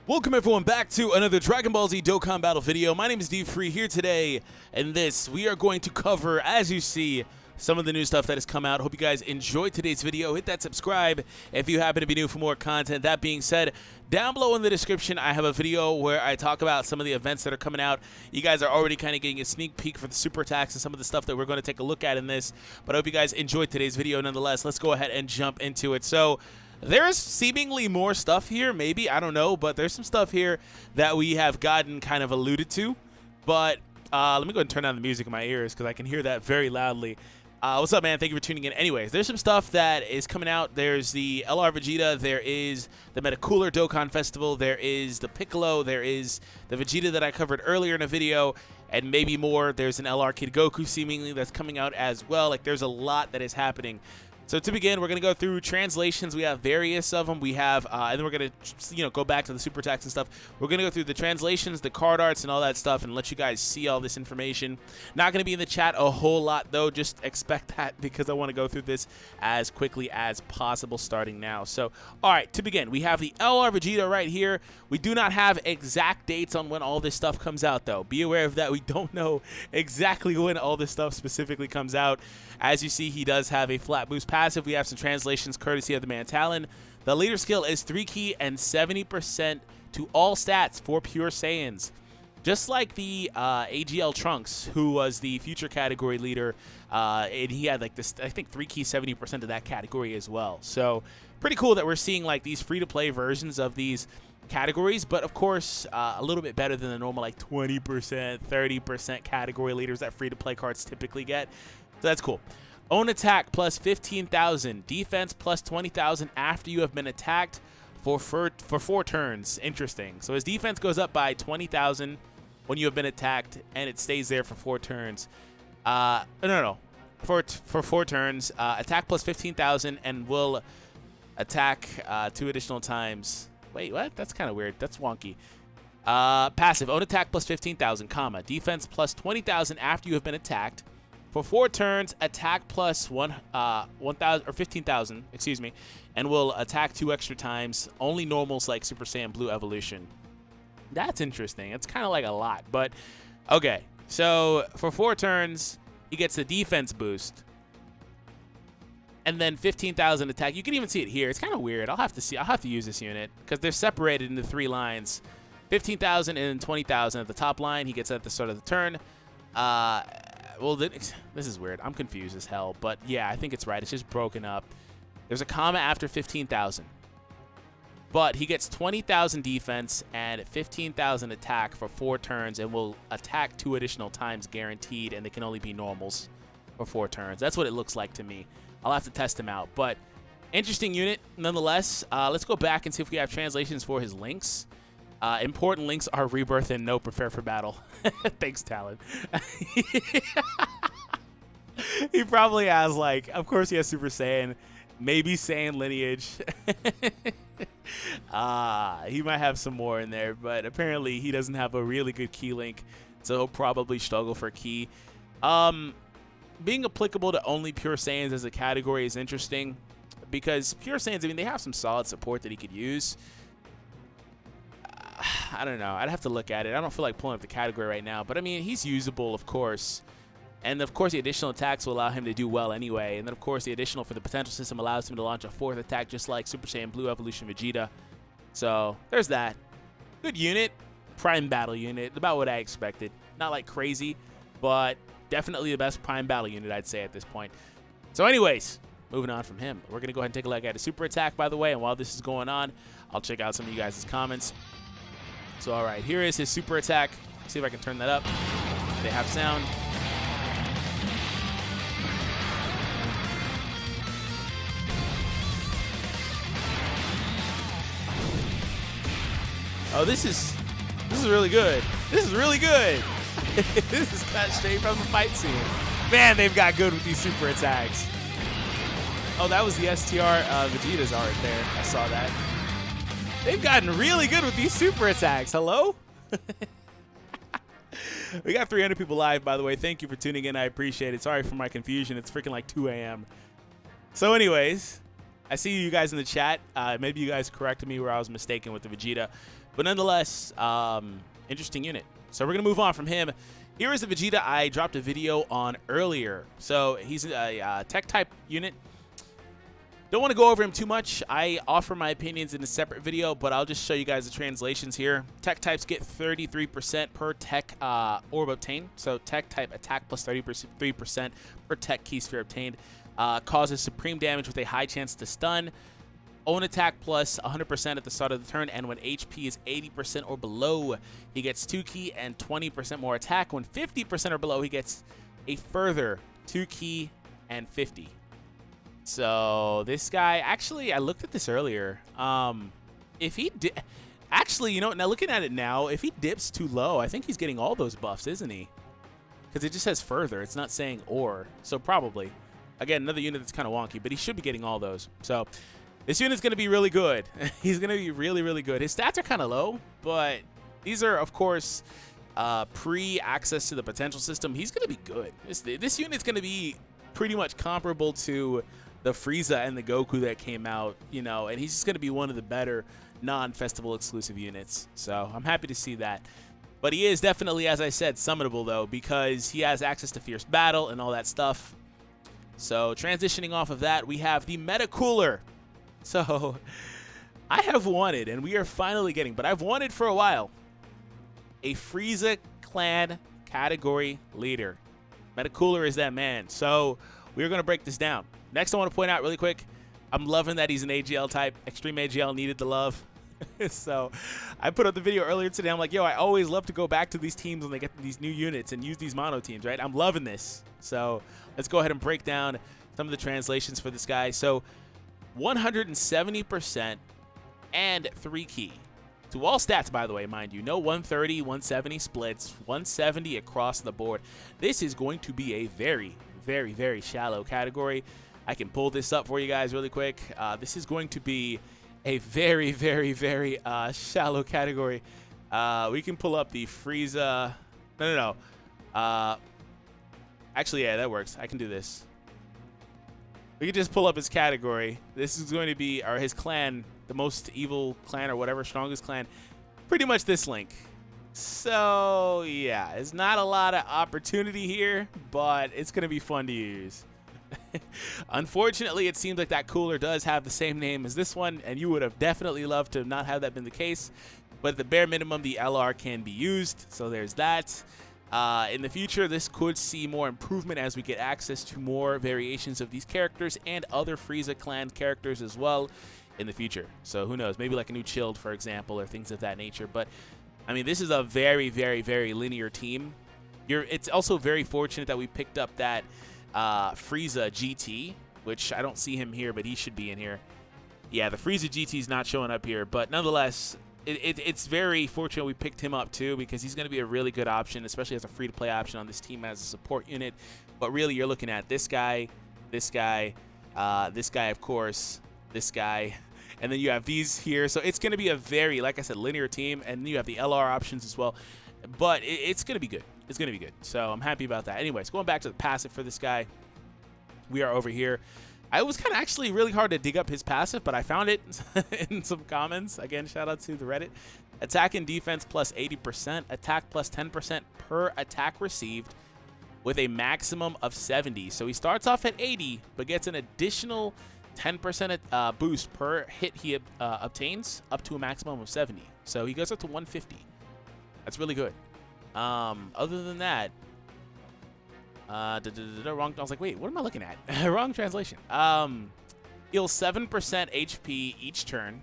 Welcome everyone back to another Dragon Ball Z Dokkan battle video. My name is D-Free here today, and we are going to cover, as you see, some of the new stuff that has come out. Hope you guys enjoyed today's video. Hit that subscribe if you happen to be new for more content. That being said, down below in the description, I have a video where I talk about some of the events that are coming out. You guys are already kind of getting a sneak peek for the super attacks and some of the stuff that we're going to take a look at in this. But I hope you guys enjoyed today's video nonetheless. Let's go ahead and jump into it. So, there's seemingly more stuff here, maybe, I don't know, but there's some stuff here that we have gotten kind of alluded to. But let me go ahead and turn down the music in my ears because I can hear that very loudly. What's up, man? Thank you for tuning in. Anyways, there's some stuff that is coming out. There's the LR Vegeta. There is the Metacooler Dokkan Festival. There is the Piccolo. There is the Vegeta that I covered earlier in a video, and maybe more. There's an LR Kid Goku seemingly that's coming out as well. Like, there's a lot that is happening. So to begin, we're going to go through translations. We have various of them. We have, and then we're going to, go back to the super attacks and stuff. We're going to go through the translations, the card arts, and all that stuff, and let you guys see all this information. Not going to be in the chat a whole lot, though. Just expect that because I want to go through this as quickly as possible starting now. So, all right, to begin, we have the LR Vegeta right here. We do not have exact dates on when all this stuff comes out, though. Be aware of that. We don't know exactly when all this stuff specifically comes out. As you see, he does have a flat boost passive. We have some translations courtesy of the man Talon. The leader skill is 3 key and 70% to all stats for pure Saiyans. Just like the AGL Trunks, who was the future category leader, and he had like this, I think 3 key 70% of that category as well. So pretty cool that we're seeing like these free-to-play versions of these categories, but of course a little bit better than the normal like 20%, 30% category leaders that free-to-play cards typically get. So that's cool. Own attack plus 15,000. Defense plus 20,000 after you have been attacked for 4 turns. Interesting. So his defense goes up by 20,000 when you have been attacked, and it stays there for 4 turns. No. For 4 turns. Attack plus 15,000 and will attack 2 additional times. Wait, what? That's kind of weird. That's wonky. Passive. Own attack plus 15,000, comma. Defense plus 20,000 after you have been attacked. For 4 turns, attack plus 1,000 or 15,000, excuse me, and will attack 2 extra times. Only normals like Super Saiyan Blue Evolution. That's interesting. It's kind of like a lot, but okay. So for 4 turns, he gets the defense boost, and then 15,000 attack. You can even see it here. It's kind of weird. I'll have to use this unit because they're separated into 3 lines. 15,000 and 20,000 at the top line. He gets at the start of the turn. Well, this is weird. I'm confused as hell, but yeah, I think it's right. It's just broken up. There's a comma after 15,000, but he gets 20,000 defense and 15,000 attack for 4 turns and will attack 2 additional times guaranteed, and they can only be normals for 4 turns. That's what it looks like to me. I'll have to test him out, but interesting unit nonetheless. Let's go back and see if we have translations for his links. Important links are Rebirth and No Prepare for Battle. Thanks, Talon. He probably has, like, of course he has Super Saiyan, maybe Saiyan lineage. He might have some more in there, but apparently he doesn't have a really good key link, so he'll probably struggle for key. Being applicable to only Pure Saiyans as a category is interesting, because Pure Saiyans, I mean, they have some solid support that he could use. I don't know. I'd have to look at it. I don't feel like pulling up the category right now. But, I mean, he's usable, of course. And, of course, the additional attacks will allow him to do well anyway. And then, of course, the additional for the potential system allows him to launch a 4th attack just like Super Saiyan Blue Evolution Vegeta. So, there's that. Good unit. Prime Battle unit. About what I expected. Not, like, crazy, but definitely the best Prime Battle unit, I'd say, at this point. So, anyways, moving on from him. We're going to go ahead and take a look at his super attack, by the way. And while this is going on, I'll check out some of you guys' comments. So, all right, here is his super attack. See if I can turn that up. They have sound. Oh, this is really good. This is really good. This is cut straight from the fight scene. Man, they've got good with these super attacks. Oh, that was the STR Vegeta's art there. I saw that. They've gotten really good with these super attacks. Hello? We got 300 people live, by the way. Thank you for tuning in. I appreciate it. Sorry for my confusion. It's freaking like 2 a.m. So anyways, I see you guys in the chat. Maybe you guys corrected me where I was mistaken with the Vegeta. But nonetheless, interesting unit. So we're going to move on from him. Here is the Vegeta I dropped a video on earlier. So he's a tech type unit. Don't want to go over him too much. I offer my opinions in a separate video, but I'll just show you guys the translations here. Tech types get 33% per tech orb obtained. So tech type attack plus 33% per tech key sphere obtained. Causes supreme damage with a high chance to stun. Own attack plus 100% at the start of the turn, and when HP is 80% or below, he gets 2 key and 20% more attack. When 50% or below, he gets a further 2 key and 50. So this guy, actually, I looked at this earlier. If he did, actually, you know, now looking at it now, if he dips too low, I think he's getting all those buffs, isn't he? Because it just says further. It's not saying or. So probably. Again, another unit that's kind of wonky, but he should be getting all those. So this unit's going to be really good. He's going to be really, really good. His stats are kind of low, but these are, of course, pre-access to the potential system. He's going to be good. This unit's going to be pretty much comparable to the Frieza and the Goku that came out, you know, and he's just going to be one of the better non-festival exclusive units. So I'm happy to see that. But he is definitely, as I said, summonable, though, because he has access to Fierce Battle and all that stuff. So transitioning off of that, we have the Meta Cooler. So I have wanted, and we are finally getting, but I've wanted for a while, a Frieza clan category leader. Meta Cooler is that man. So we're going to break this down. Next, I want to point out really quick, I'm loving that he's an AGL type. Extreme AGL needed the love. So I put up the video earlier today. I'm like, yo, I always love to go back to these teams when they get these new units and use these mono teams, right? I'm loving this. So let's go ahead and break down some of the translations for this guy. So 170% and 3 key. To all stats, by the way, mind you. No 130, 170 splits, 170 across the board. This is going to be a very, very, very shallow category. I can pull this up for you guys really quick. This is going to be a very, very, very shallow category. We can pull up the Frieza. No. Actually, yeah, that works. I can do this. We can just pull up his category. This is going to be, or his clan, the most evil clan or whatever, strongest clan. Pretty much this link. So, yeah, it's not a lot of opportunity here, but it's going to be fun to use. Unfortunately, it seems like that cooler does have the same name as this one, and you would have definitely loved to not have that been the case. But at the bare minimum, the LR can be used, so there's that. In the future, this could see more improvement as we get access to more variations of these characters and other Frieza clan characters as well in the future. So who knows, maybe like a new Chilled, for example, or things of that nature. But I mean, this is a very, very, very linear team. It's also very fortunate that we picked up that Frieza GT, which I don't see him here, but he should be in here. Yeah, the Frieza GT is not showing up here, but nonetheless, it's very fortunate we picked him up too, because he's going to be a really good option, especially as a free-to-play option on this team as a support unit. But really, you're looking at this guy, this guy, of course, this guy, and then you have these here. So it's going to be a very, like I said, linear team, and you have the LR options as well. But it's going to be good. It's going to be good. So I'm happy about that. Anyways, going back to the passive for this guy, we are over here. It was kind of actually really hard to dig up his passive, but I found it in some comments. Again, shout out to the Reddit. Attack and defense plus 80%, attack plus 10% per attack received with a maximum of 70. So he starts off at 80, but gets an additional 10% boost per hit he obtains up to a maximum of 70. So he goes up to 150. That's really good. Other than that, wrong. I was like, wait, what am I looking at? Wrong translation. Heals 7% HP each turn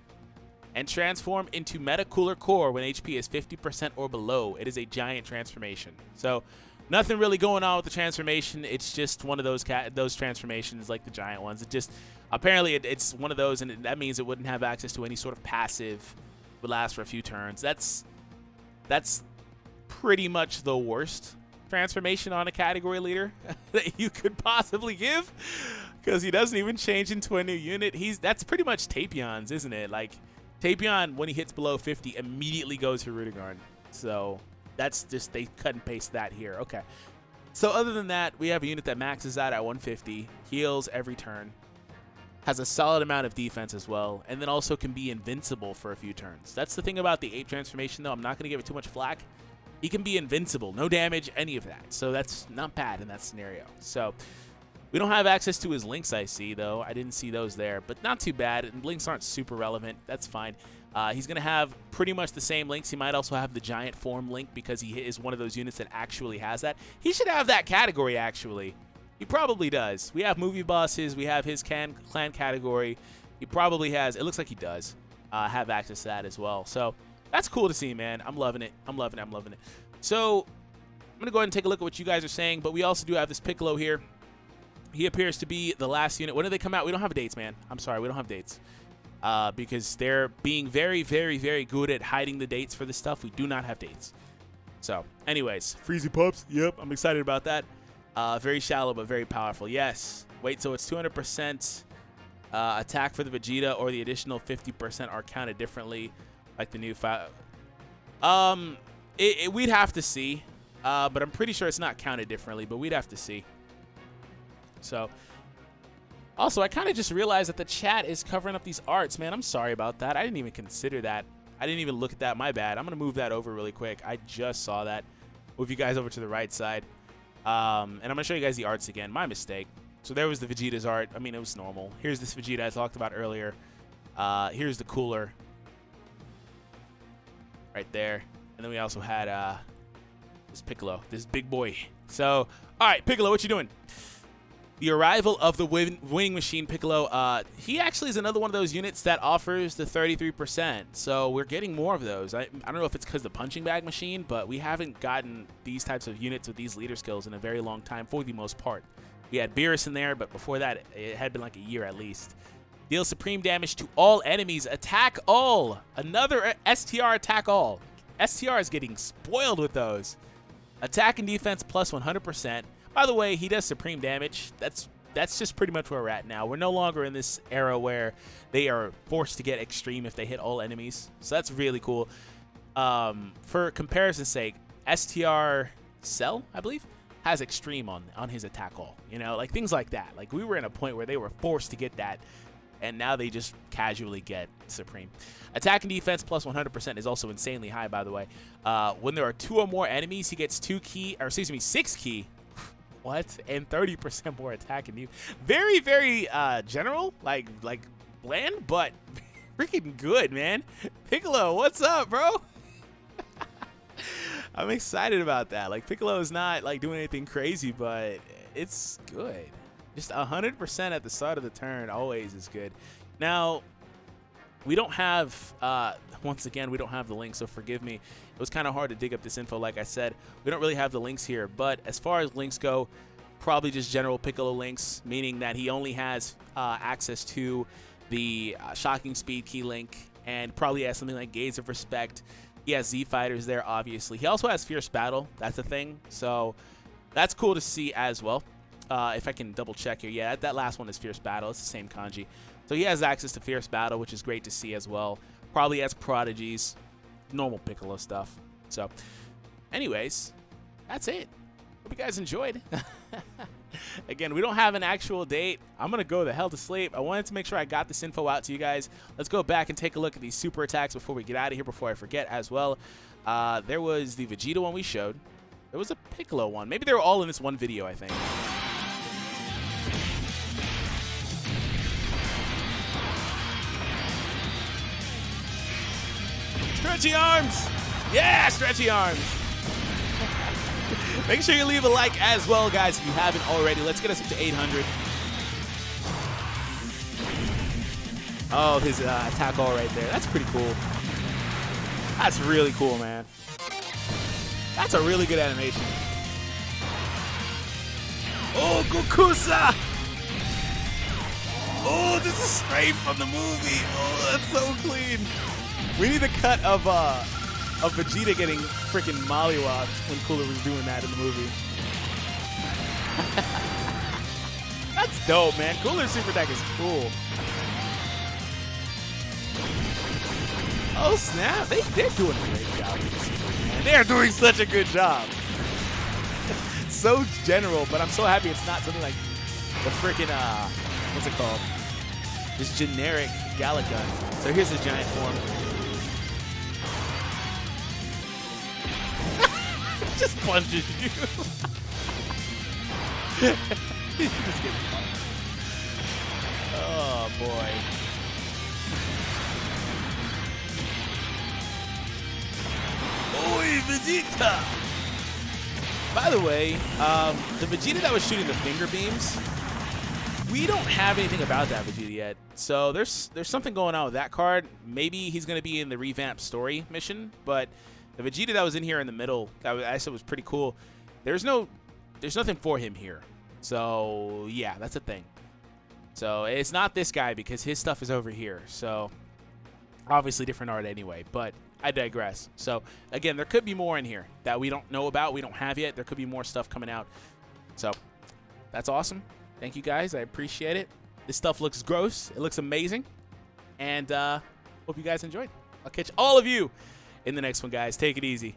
and transform into Meta Cooler Core when HP is 50% or below. It is a giant transformation. So nothing really going on with the transformation. It's just one of those transformations like the giant ones. It just, apparently it's one of those, and that means it wouldn't have access to any sort of passive. Would last for a few turns. That's pretty much the worst transformation on a category leader that you could possibly give, because he doesn't even change into a new unit. That's pretty much Tapion's, isn't it? Like, Tapion, when he hits below 50, immediately goes for Rudigarn. So that's just, they cut and paste that here. Okay. So other than that, we have a unit that maxes out at 150, heals every turn. has a solid amount of defense as well, and then also can be invincible for a few turns. That's the thing about the ape transformation, though. I'm not going to give it too much flack. He can be invincible, no damage, any of that. So that's not bad in that scenario. So we don't have access to his links, I see, though. I didn't see those there, but not too bad. And links aren't super relevant. That's fine. He's going to have pretty much the same links. He might also have the giant form link because he is one of those units that actually has that. He should have that category, actually. He probably does. We have movie bosses. We have his clan category. He probably has. It looks like he does have access to that as well. So that's cool to see, man. I'm loving it. I'm loving it. I'm loving it. So I'm going to go ahead and take a look at what you guys are saying. But we also do have this Piccolo here. He appears to be the last unit. When do they come out? We don't have dates, man. I'm sorry. We don't have dates. Because they're being very, very, very good at hiding the dates for this stuff. We do not have dates. So anyways, Freezy Pups. Yep, I'm excited about that. Very shallow, but very powerful. Yes. Wait, so it's 200% attack for the Vegeta, or the additional 50% are counted differently, like the new file. We'd have to see, but I'm pretty sure it's not counted differently, but we'd have to see. So, also, I kind of just realized that the chat is covering up these arts, man. I'm sorry about that. I didn't even consider that. I didn't even look at that. My bad. I'm going to move that over really quick. I just saw that. Move you guys over to the right side. And I'm going to show you guys the arts again. My mistake. So there was the Vegeta's art. I mean, it was normal. Here's this Vegeta I talked about earlier. Here's the cooler. Right there. And then we also had this Piccolo, this big boy. So, all right, Piccolo, what you doing? The arrival of the wing machine Piccolo. He actually is another one of those units that offers the 33%. So we're getting more of those. I don't know if it's because the punching bag machine, but we haven't gotten these types of units with these leader skills in a very long time for the most part. We had Beerus in there, but before that, it had been like a year at least. Deal supreme damage to all enemies. Attack all. Another STR attack all. STR is getting spoiled with those. Attack and defense plus 100%. By the way, he does supreme damage. That's just pretty much where we're at now. We're no longer in this era where they are forced to get extreme if they hit all enemies. So that's really cool. For comparison's sake, STR Cell, I believe, has extreme on his attack all. You know, like things like that. Like we were in a point where they were forced to get that, and now they just casually get supreme. Attack and defense plus 100% is also insanely high, by the way. When there are 2 or more enemies, he gets 6 key. What? And 30% more attack and defense. Very, very general, like bland, but freaking good, man. Piccolo, what's up, bro? I'm excited about that. Like, Piccolo is not like doing anything crazy, but it's good. Just 100% at the start of the turn always is good. Now, we don't have, once again, we don't have the link, so forgive me. It was kind of hard to dig up this info, like I said. We don't really have the links here, but as far as links go, probably just general Piccolo links, meaning that he only has access to the Shocking Speed key link, and probably has something like Gaze of Respect. He has Z Fighters there, obviously. He also has Fierce Battle. That's a thing, so that's cool to see as well. If I can double check here. Yeah, that last one is Fierce Battle. It's the same kanji. So he has access to Fierce Battle, which is great to see as well. Probably has Prodigies. Normal Piccolo stuff. So, anyways, that's it. Hope you guys enjoyed. Again, we don't have an actual date. I'm going to go the hell to sleep. I wanted to make sure I got this info out to you guys. Let's go back and take a look at these super attacks before we get out of here, before I forget as well. There was the Vegeta one we showed. There was a Piccolo one. Maybe they were all in this one video, I think. Stretchy arms! Yeah, stretchy arms! Make sure you leave a like as well, guys, if you haven't already. Let's get us up to 800. Oh, his attack all right there. That's pretty cool. That's really cool, man. That's a really good animation. Oh, Gokusa! Oh, this is straight from the movie. Oh, that's so clean. We need a cut of Vegeta getting freaking mollywopped when Cooler was doing that in the movie. That's dope, man. Cooler's super attack is cool. Oh, snap. They're doing a great job with this super, man. They're doing such a good job. So general, but I'm so happy it's not something like the freaking, what's it called? Just generic Galaga. So here's the giant form. Just punches you. He's just getting punched. Oh boy. Oi, Vegeta! By the way, the Vegeta that was shooting the finger beams, we don't have anything about that Vegeta yet. So there's something going on with that card. Maybe he's going to be in the revamped story mission, but the Vegeta that was in here in the middle, that I said was pretty cool. There's nothing for him here. So yeah, that's a thing. So it's not this guy because his stuff is over here. So obviously different art anyway, but I digress. So again, there could be more in here that we don't know about, we don't have yet. There could be more stuff coming out. So that's awesome. Thank you guys. I appreciate it. This stuff looks gross. It looks amazing. And hope you guys enjoyed. I'll catch all of you in the next one, guys. Take it easy.